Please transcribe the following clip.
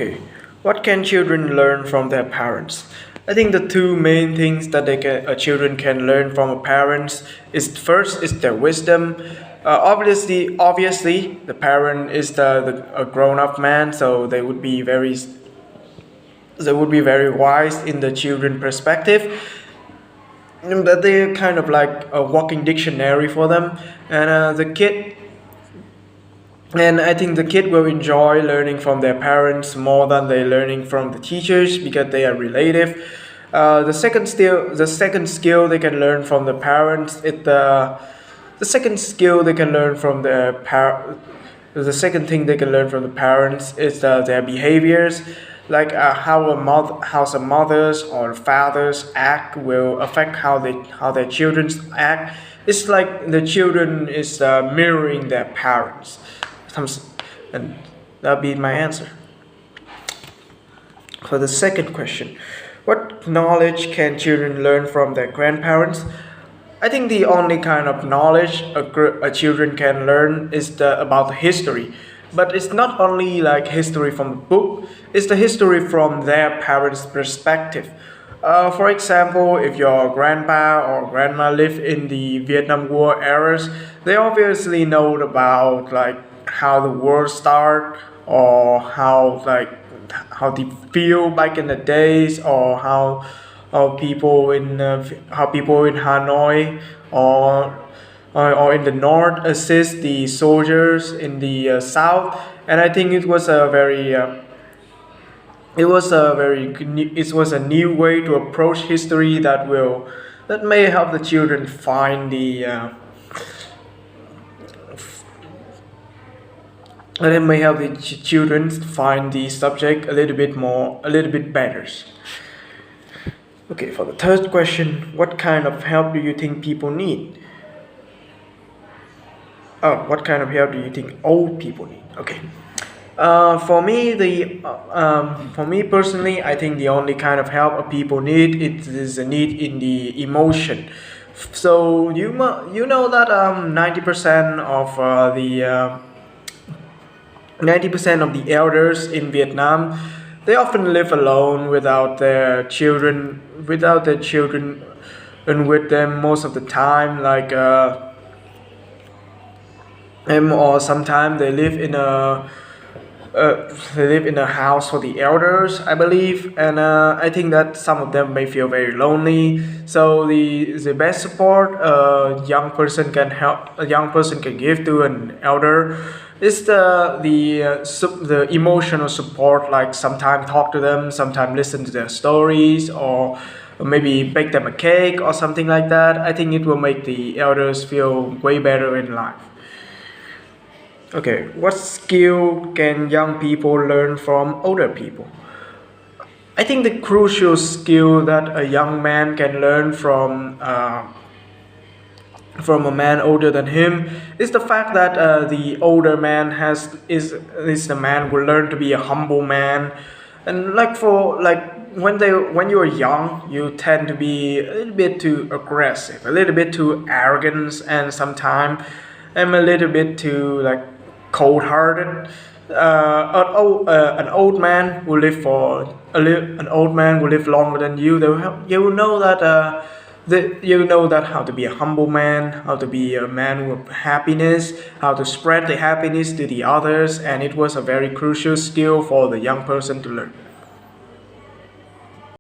Okay, what can children learn from their parents? I think the two main things that children can learn from a parents is first is their wisdom. Obviously, the parent is a grown-up man, so they would be very wise in the children perspective. That they're kind of like a walking dictionary for them, and I think the kid will enjoy learning from their parents more than they learning from the teachers because they are relative. The second skill they can learn from the parents is the second skill they can learn from the second thing they can learn from the parents is their behaviors, like how some mothers or fathers act will affect how their children act. It's like the children is mirroring their parents. And that'll be my answer. For the second question, what knowledge can children learn from their grandparents? I think the only kind of knowledge a children can learn is about the history. But it's not only like history from the book, it's the history from their parents' perspective. For example, if your grandpa or grandma live in the Vietnam War eras, they obviously know about like how the war started or how they feel back in the days or how people in Hanoi or or in the north assist the soldiers in the south, and I think it was a new way to approach history that may help the children find the and it may help the children find the subject a little bit better. Okay, for the third question, what kind of help do you think people need? Oh, what kind of help do you think old people need? Okay. For me personally, I think the only kind of help people need is a need in the emotion. So you know that 90% of the elders in Vietnam, they often live alone without their children and with them most of the time. Or sometimes they live in a house for the elders, I believe, and I think that some of them may feel very lonely. So the best support a young person can give to an elder is the emotional support. Like sometimes talk to them, sometimes listen to their stories, or maybe bake them a cake or something like that. I think it will make the elders feel way better in life. Okay, what skill can young people learn from older people? I think the crucial skill that a young man can learn from a man older than him is the fact that the older man is the man who learn to be a humble man, and when you're young, you tend to be a little bit too aggressive, a little bit too arrogant, and sometimes I'm a little bit too like cold-hearted. An old man who an old man who live longer than you, you will know that you know that how to be a humble man, how to be a man with happiness, how to spread the happiness to the others, and it was a very crucial skill for the young person to learn.